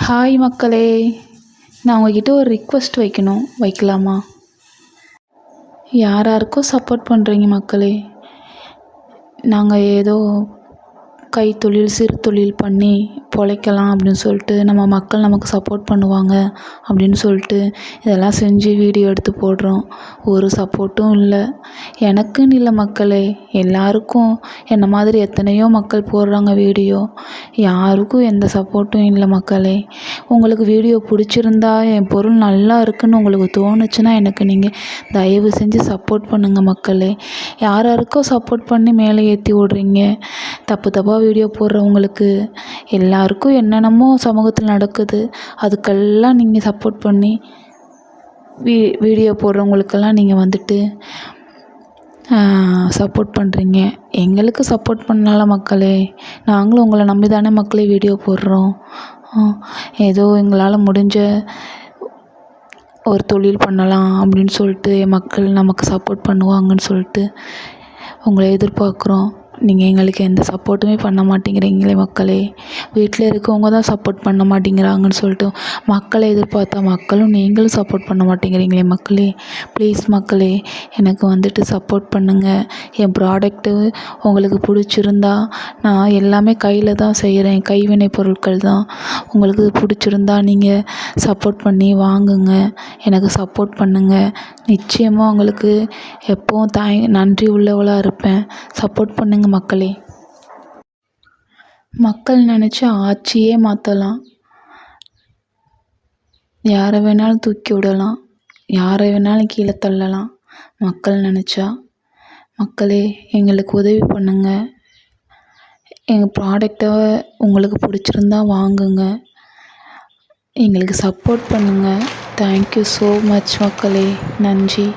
Hi மக்களே, நான் உங்ககிட்ட ஒரு ரிக்வெஸ்ட் வைக்கணும், வைக்கலாமா? யாராருக்கோ சப்போர்ட் பண்ணுறீங்க மக்களே. நாங்கள் ஏதோ கைத்தொழில் சிறு தொழில் பண்ணி பொழைக்கலாம் அப்படின்னு சொல்லிட்டு நம்ம மக்கள் நமக்கு சப்போர்ட் பண்ணுவாங்க அப்படின்னு சொல்லிட்டு இதெல்லாம் செஞ்சு வீடியோ எடுத்து போடுறோம். ஒரு சப்போர்ட்டும் இல்லை. எனக்குன்னு இல்லை மக்களே, எல்லாருக்கும் என்ன மாதிரி எத்தனையோ மக்கள் போடுறாங்க வீடியோ. யாருக்கும் எந்த சப்போர்ட்டும் இல்லை மக்களே. உங்களுக்கு வீடியோ பிடிச்சிருந்தா, என் பொருள் நல்லா இருக்குன்னு உங்களுக்கு தோணுச்சுன்னா எனக்கு நீங்கள் தயவு செஞ்சு சப்போர்ட் பண்ணுங்கள் மக்களே. யாராருக்கோ சப்போர்ட் பண்ணி மேலே ஏற்றி விட்றீங்க. தப்பு தப்பாக வீடியோ போடுறவங்களுக்கு எல்லாருக்கும் என்னென்னமோ சமூகத்தில் நடக்குது. அதுக்கெல்லாம் நீங்கள் சப்போர்ட் பண்ணி வீடியோ போடுறவங்களுக்கெல்லாம் நீங்கள் வந்துட்டு சப்போர்ட் பண்ணுறீங்க. எங்களுக்கு சப்போர்ட் பண்ணால மக்களே, நாங்களும் உங்களை நம்பி தானே மக்களே வீடியோ போடுறோம். ஏதோ எங்களால் முடிஞ்ச ஒரு தொழில் பண்ணலாம் அப்படின்னு சொல்லிட்டு மக்கள் நமக்கு சப்போர்ட் பண்ணுவாங்கன்னு சொல்லிட்டு உங்களை எதிர்பார்க்குறோம். நீங்கள் எங்களுக்கு எந்த சப்போர்ட்டுமே பண்ண மாட்டேங்கிறீங்களே மக்களே. வீட்டில் இருக்கவங்க தான் சப்போர்ட் பண்ண மாட்டேங்கிறாங்கன்னு சொல்லிட்டு மக்களை எதிர்பார்த்தா மக்களும் நீங்களும் சப்போர்ட் பண்ண மாட்டேங்கிறீங்களே மக்களே. ப்ளீஸ் மக்களே, எனக்கு வந்துட்டு சப்போர்ட் பண்ணுங்கள். என் ப்ராடக்ட்டு உங்களுக்கு பிடிச்சிருந்தா, நான் எல்லாமே கையில் தான் செய்கிறேன், கைவினை பொருட்கள் தான். உங்களுக்கு பிடிச்சிருந்தா நீங்கள் சப்போர்ட் பண்ணி வாங்குங்க, எனக்கு சப்போர்ட் பண்ணுங்கள். நிச்சயமாக உங்களுக்கு எப்போவும் நன்றி உள்ளவளாக இருப்பேன். சப்போர்ட் பண்ணுங்கள் மக்களே. மக்கள் நினச்சா ஆட்சியே மாற்றலாம். யாரை வேணாலும் தூக்கி விடலாம், யாரை வேணாலும் கீழே தள்ளலாம் மக்கள் நினச்சா. மக்களே, எங்களுக்கு உதவி பண்ணுங்கள். எங்கள் ப்ராடக்டை உங்களுக்கு பிடிச்சிருந்தா வாங்குங்க, எங்களுக்கு சப்போர்ட் பண்ணுங்கள். தேங்க்யூ ஸோ மச் மக்களே. நன்றி.